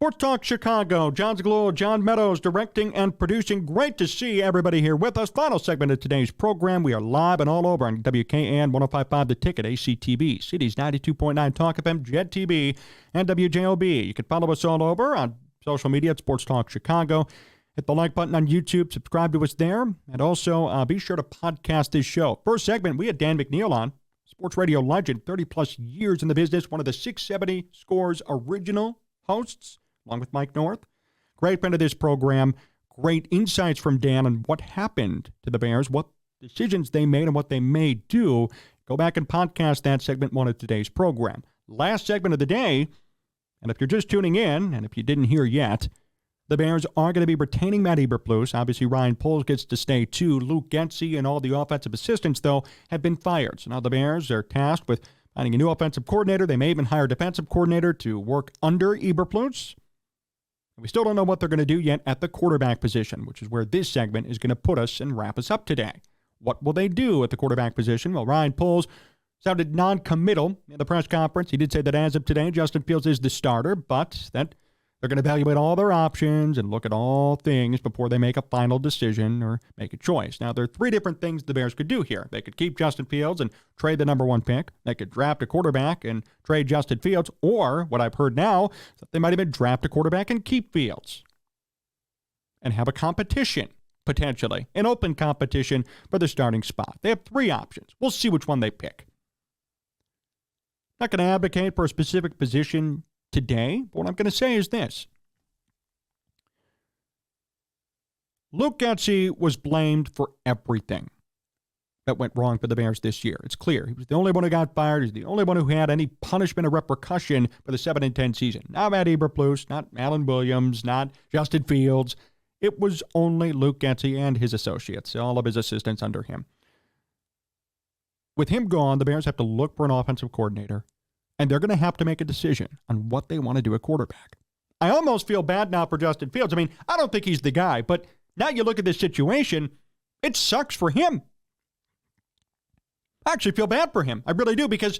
Sports Talk Chicago, Jon Zaghloul, John Meadows directing and producing. Great to see everybody here with us. Final segment of today's program. We are live and all over on WKN 105.5 The Ticket, ACTV, Cities 92.9 Talk FM, Jet TV, and WJOB. You can follow us all over on social media at Sports Talk Chicago. Hit the like button on YouTube, subscribe to us there, and also be sure to podcast this show. First segment, we had Dan McNeil on, sports radio legend, 30-plus years in the business, one of the 670 Scores original hosts, along with Mike North. Great friend of this program. Great insights from Dan on what happened to the Bears, what decisions they made, and what they may do. Go back and podcast that segment one of today's program. Last segment of the day, and if you're just tuning in, and if you didn't hear yet, the Bears are going to be retaining Matt Eberflus. Obviously, Ryan Poles gets to stay too. Luke Getsy and all the offensive assistants, though, have been fired. So now the Bears are tasked with finding a new offensive coordinator. They may even hire a defensive coordinator to work under Eberflus. We still don't know what they're going to do yet at the quarterback position, which is where this segment is going to put us and wrap us up today. What will they do at the quarterback position? Well, Ryan Poles sounded non-committal in the press conference. He did say that as of today, Justin Fields is the starter, but that they're going to evaluate all their options and look at all things before they make a final decision or make a choice. Now, there are three different things the Bears could do here. They could keep Justin Fields and trade the number one pick. They could draft a quarterback and trade Justin Fields. Or, what I've heard now, is that they might even draft a quarterback and keep Fields and have a competition, potentially, an open competition for the starting spot. They have three options. We'll see which one they pick. Not going to advocate for a specific position today, but what I'm going to say is this. Luke Getsy was blamed for everything that went wrong for the Bears this year. It's clear. He was the only one who got fired. He's the only one who had any punishment or repercussion for the 7-10 season. Not Matt Eberflus, not Alan Williams, not Justin Fields. It was only Luke Getsy and his associates, all of his assistants under him. With him gone, the Bears have to look for an offensive coordinator, and they're going to have to make a decision on what they want to do at quarterback. I almost feel bad now for Justin Fields. I mean, I don't think he's the guy, but now you look at this situation, it sucks for him. I actually feel bad for him. I really do, because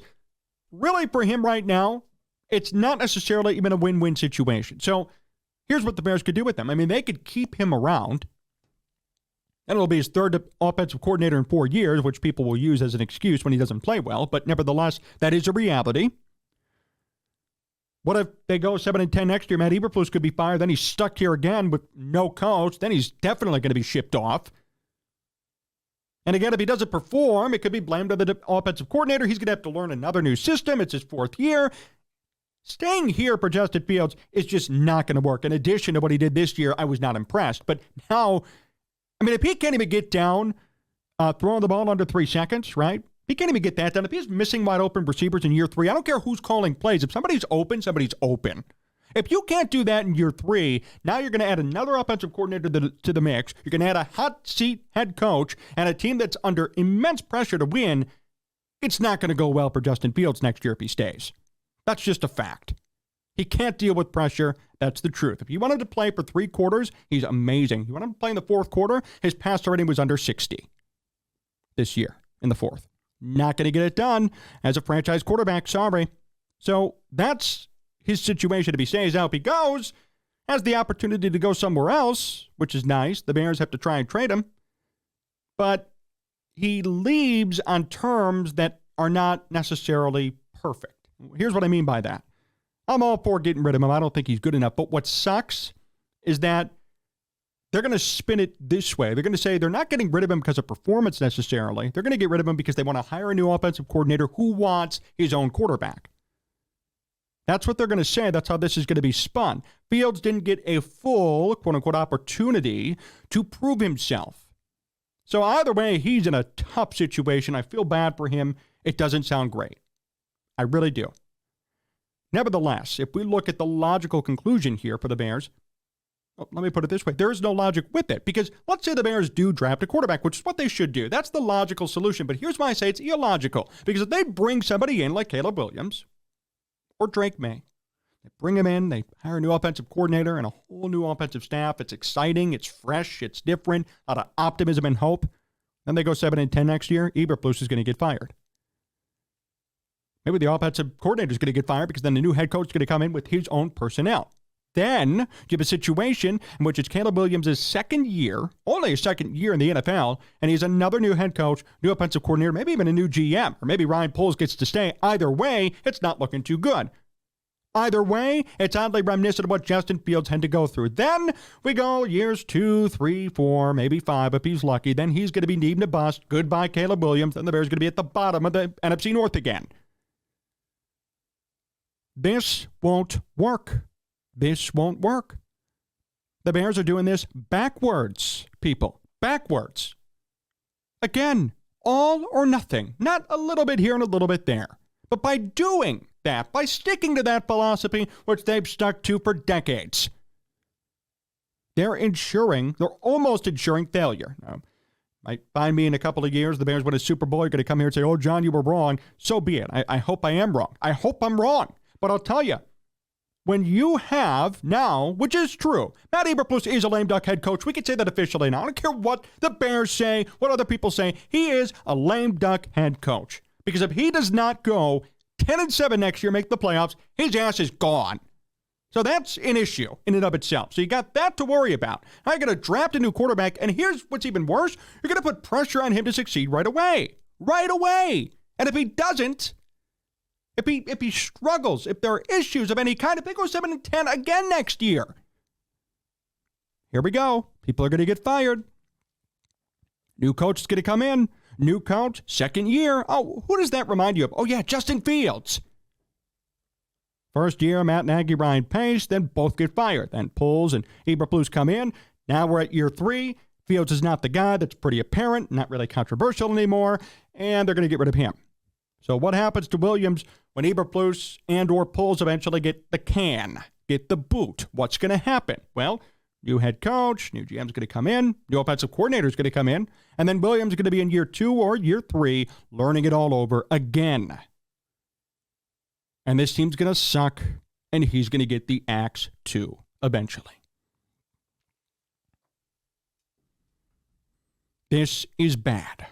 really for him right now, it's not necessarily even a win-win situation. So here's what the Bears could do with him. I mean, they could keep him around, and it'll be his third offensive coordinator in 4 years, which people will use as an excuse when he doesn't play well. But nevertheless, that is a reality. What if they go 7-10 next year? Matt Eberflus could be fired. Then he's stuck here again with no coach. Then he's definitely going to be shipped off. And again, if he doesn't perform, it could be blamed on the offensive coordinator. He's going to have to learn another new system. It's his fourth year. Staying here for Justin Fields is just not going to work. In addition to what he did this year, I was not impressed. But now, I mean, if he can't even get down throwing the ball under 3 seconds, right? He can't even get that done. If he's missing wide open receivers in year 3, I don't care who's calling plays. If somebody's open, somebody's open. If you can't do that in year 3, now you're going to add another offensive coordinator to the mix. You're going to add a hot seat head coach and a team that's under immense pressure to win. It's not going to go well for Justin Fields next year if he stays. That's just a fact. He can't deal with pressure. That's the truth. If you want him to play for 3 quarters, he's amazing. You want him to play in the 4th quarter, his passer rating was under 60 this year in the 4th. Not going to get it done as a franchise quarterback. Sorry. So that's his situation. If he stays out, if he goes, has the opportunity to go somewhere else, which is nice. The Bears have to try and trade him. But he leaves on terms that are not necessarily perfect. Here's what I mean by that. I'm all for getting rid of him. I don't think he's good enough. But what sucks is that they're going to spin it this way. They're going to say they're not getting rid of him because of performance necessarily. They're going to get rid of him because they want to hire a new offensive coordinator who wants his own quarterback. That's what they're going to say. That's how this is going to be spun. Fields didn't get a full, quote-unquote, opportunity to prove himself. So either way, he's in a tough situation. I feel bad for him. It doesn't sound great. I really do. Nevertheless, if we look at the logical conclusion here for the Bears, let me put it this way. There is no logic with it, because let's say the Bears do draft a quarterback, which is what they should do. That's the logical solution. But here's why I say it's illogical. Because if they bring somebody in like Caleb Williams or Drake May, they bring him in, they hire a new offensive coordinator and a whole new offensive staff. It's exciting, it's fresh, it's different, a lot of optimism and hope. Then they go 7-10 next year, Eberflus is going to get fired. Maybe the offensive coordinator is going to get fired because then the new head coach is going to come in with his own personnel. Then you have a situation in which it's Caleb Williams' second year, only his second year in the NFL, and he's another new head coach, new offensive coordinator, maybe even a new GM, or maybe Ryan Poles gets to stay. Either way, it's not looking too good. Either way, it's oddly reminiscent of what Justin Fields had to go through. Then we go years 2, 3, 4, maybe 5 if he's lucky. Then he's going to be needing to bust. Goodbye, Caleb Williams. Then the Bears are going to be at the bottom of the NFC North again. This won't work. This won't work. The Bears are doing this backwards, people. Backwards. Again, all or nothing. Not a little bit here and a little bit there. But by doing that, by sticking to that philosophy, which they've stuck to for decades, they're almost ensuring failure. Now, might find me in a couple of years, the Bears win a Super Bowl, you're going to come here and say, oh, John, you were wrong. So be it. I hope I am wrong. I hope I'm wrong. But I'll tell you, when you have now, which is true, Matt Eberflus is a lame duck head coach. We can say that officially now. I don't care what the Bears say, what other people say. He is a lame duck head coach. Because if he does not go 10-7 next year, make the playoffs, his ass is gone. So that's an issue in and of itself. So you got that to worry about. Now you're going to draft a new quarterback, and here's what's even worse. You're going to put pressure on him to succeed right away. Right away. And if he doesn't, if he struggles, if there are issues of any kind, if they go 7-10 again next year, here we go. People are going to get fired. New coach is going to come in. New coach, second year. Oh, who does that remind you of? Oh, yeah, Justin Fields. First year, Matt Nagy, Ryan Pace, then both get fired. Then Poles and Eberflus come in. Now we're at year 3. Fields is not the guy. That's pretty apparent, not really controversial anymore, and they're going to get rid of him. So what happens to Williams when Eberflus and or Poles eventually get the can, get the boot? What's going to happen? Well, new head coach, new GM's going to come in, new offensive coordinator is going to come in, and then Williams is going to be in year 2 or year 3 learning it all over again. And this team's going to suck, and he's going to get the axe too, eventually. This is bad.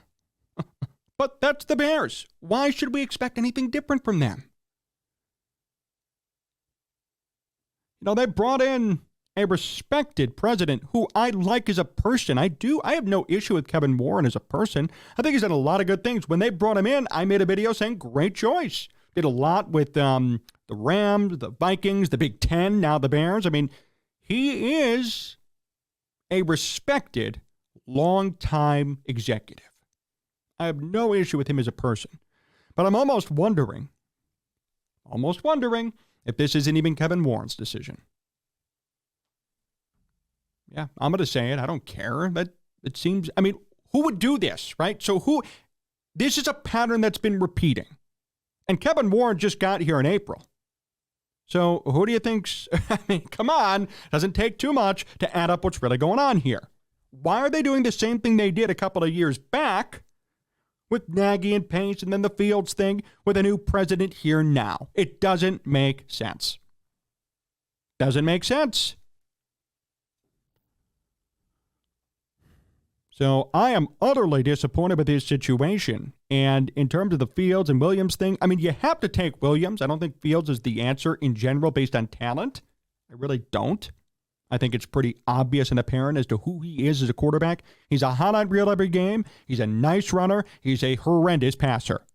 But that's the Bears. Why should we expect anything different from them? You know, they brought in a respected president who I like as a person. I have no issue with Kevin Warren as a person. I think he's done a lot of good things. When they brought him in, I made a video saying, great choice. Did a lot with the Rams, the Vikings, the Big Ten, now the Bears. I mean, he is a respected, long-time executive. I have no issue with him as a person. But I'm almost wondering if this isn't even Kevin Warren's decision. Yeah, I'm going to say it. I don't care. But it seems, I mean, who would do this, right? So this is a pattern that's been repeating. And Kevin Warren just got here in April. So who do you think's, I mean, come on, doesn't take too much to add up what's really going on here. Why are they doing the same thing they did a couple of years back with Nagy and Pace and then the Fields thing with a new president here now? It doesn't make sense. Doesn't make sense. So I am utterly disappointed with this situation. And in terms of the Fields and Williams thing, I mean, you have to take Williams. I don't think Fields is the answer in general based on talent. I really don't. I think it's pretty obvious and apparent as to who he is as a quarterback. He's a highlight reel every game. He's a nice runner. He's a horrendous passer.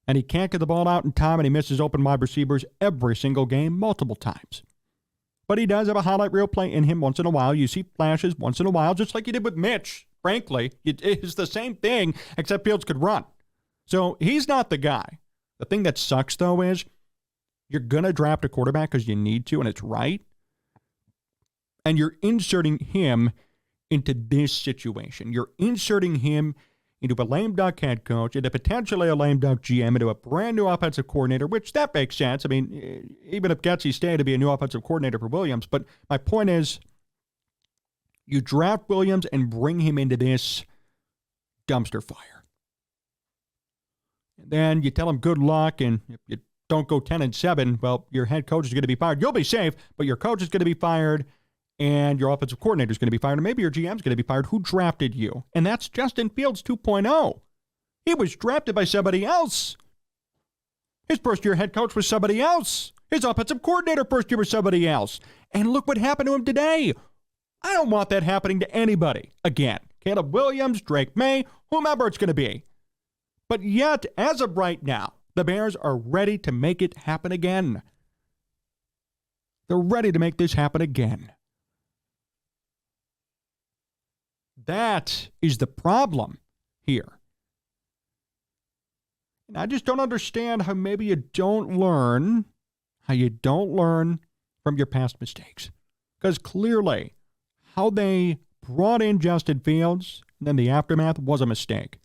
And he can't get the ball out in time, and he misses open wide receivers every single game, multiple times. But he does have a highlight reel play in him once in a while. You see flashes once in a while, just like you did with Mitch. Frankly, it's the same thing, except Fields could run. So he's not the guy. The thing that sucks, though, is you're going to draft a quarterback because you need to, and it's right. And you're inserting him into this situation. You're inserting him into a lame duck head coach, into potentially a lame duck GM, into a brand new offensive coordinator, which that makes sense. I mean, even if Getsy stayed to be a new offensive coordinator for Williams. But my point is, you draft Williams and bring him into this dumpster fire. And then you tell him good luck, and if you don't go 10-7, well, your head coach is going to be fired. You'll be safe, but your coach is going to be fired, and your offensive coordinator is going to be fired, and maybe your GM is going to be fired. Who drafted you? And that's Justin Fields 2.0. He was drafted by somebody else. His first-year head coach was somebody else. His offensive coordinator first year was somebody else. And look what happened to him today. I don't want that happening to anybody again. Caleb Williams, Drake May, whomever it's going to be. But yet, as of right now, the Bears are ready to make it happen again. They're ready to make this happen again. That is the problem here. And I just don't understand how maybe you don't learn from your past mistakes. Because clearly, how they brought in Justin Fields and then the aftermath was a mistake.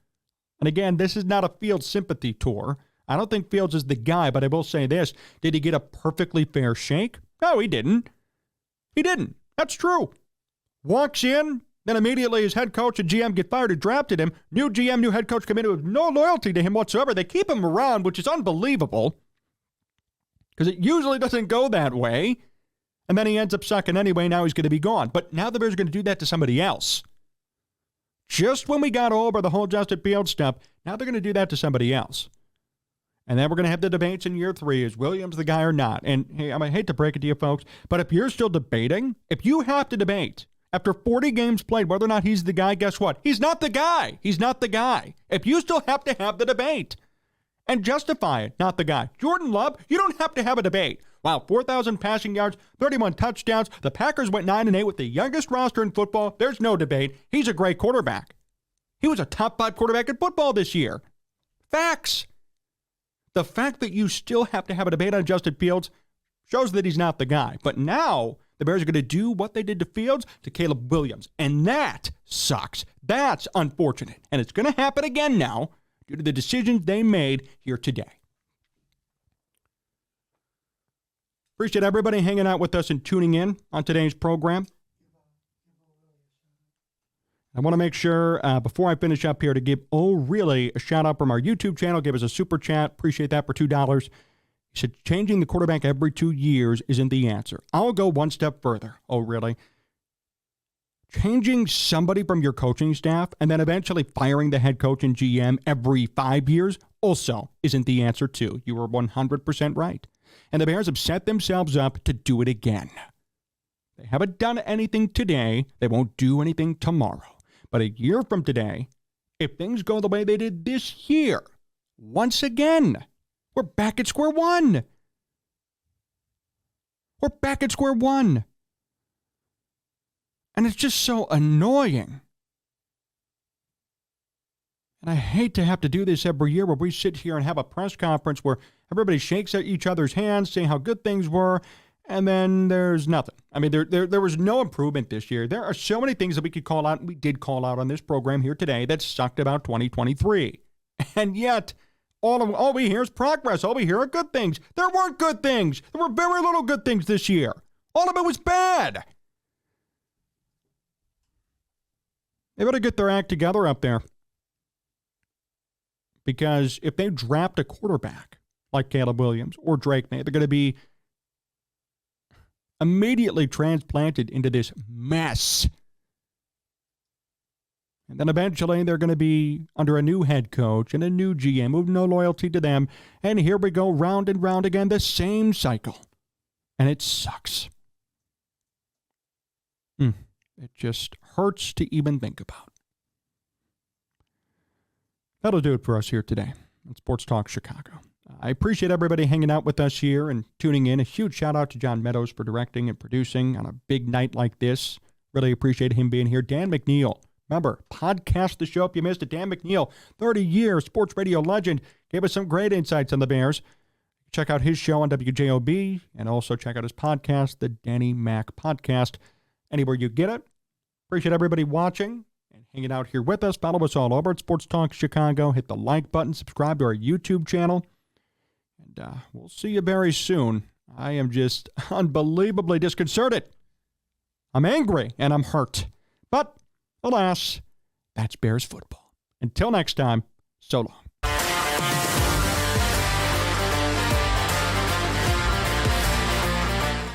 And again, this is not a Fields sympathy tour. I don't think Fields is the guy, but I will say this. Did he get a perfectly fair shake? No, he didn't. He didn't. That's true. Walks in, then immediately his head coach and GM get fired who drafted him. New GM, new head coach come in with no loyalty to him whatsoever. They keep him around, which is unbelievable. Because it usually doesn't go that way. And then he ends up sucking anyway. Now he's going to be gone. But now the Bears are going to do that to somebody else. Just when we got over the whole Justin Fields stuff, now they're going to do that to somebody else. And then we're going to have the debates in year 3. Is Williams the guy or not? And hey, I hate to break it to you folks, but if you're still debating, if you have to debate after 40 games played whether or not he's the guy, guess what? He's not the guy. He's not the guy. If you still have to have the debate and justify it, not the guy. Jordan Love, you don't have to have a debate. Wow, 4,000 passing yards, 31 touchdowns. The Packers went 9-8 with the youngest roster in football. There's no debate. He's a great quarterback. He was a top 5 quarterback in football this year. Facts. The fact that you still have to have a debate on Justin Fields shows that he's not the guy. But now the Bears are going to do what they did to Fields to Caleb Williams. And that sucks. That's unfortunate. And it's going to happen again now due to the decisions they made here today. Appreciate everybody hanging out with us and tuning in on today's program. I want to make sure, before I finish up here, to give really a shout-out from our YouTube channel. Give us a super chat. Appreciate that for $2. He said, changing the quarterback every 2 years isn't the answer. I'll go one step further. Oh, really? Changing somebody from your coaching staff and then eventually firing the head coach and GM every 5 years also isn't the answer, too. You were 100% right. And the Bears have set themselves up to do it again. They haven't done anything today. They won't do anything tomorrow. But a year from today, if things go the way they did this year, once again, we're back at square one. We're back at square one. And it's just so annoying. And I hate to have to do this every year where we sit here and have a press conference where everybody shakes each other's hands, saying how good things were, and then there's nothing. I mean, there was no improvement this year. There are so many things that we could call out, and we did call out on this program here today, that sucked about 2023. And yet, all we hear is progress. All we hear are good things. There weren't good things. There were very little good things this year. All of it was bad. They better get their act together up there. Because if they draft a quarterback like Caleb Williams or Drake May, they're going to be immediately transplanted into this mess. And then eventually they're going to be under a new head coach and a new GM with no loyalty to them. And here we go round and round again, the same cycle. And it sucks. It just hurts to even think about. That'll do it for us here today on Sports Talk Chicago. I appreciate everybody hanging out with us here and tuning in. A huge shout out to John Meadows for directing and producing on a big night like this. Really appreciate him being here. Dan McNeil, remember, podcast the show if you missed it. Dan McNeil, 30-year sports radio legend, gave us some great insights on the Bears. Check out his show on WJOB and also check out his podcast, the Danny Mac Podcast, anywhere you get it. Appreciate everybody watching and hanging out here with us. Follow us all over at Sports Talk Chicago. Hit the like button. Subscribe to our YouTube channel. And we'll see you very soon. I am just unbelievably disconcerted. I'm angry and I'm hurt. But, alas, that's Bears football. Until next time, so long.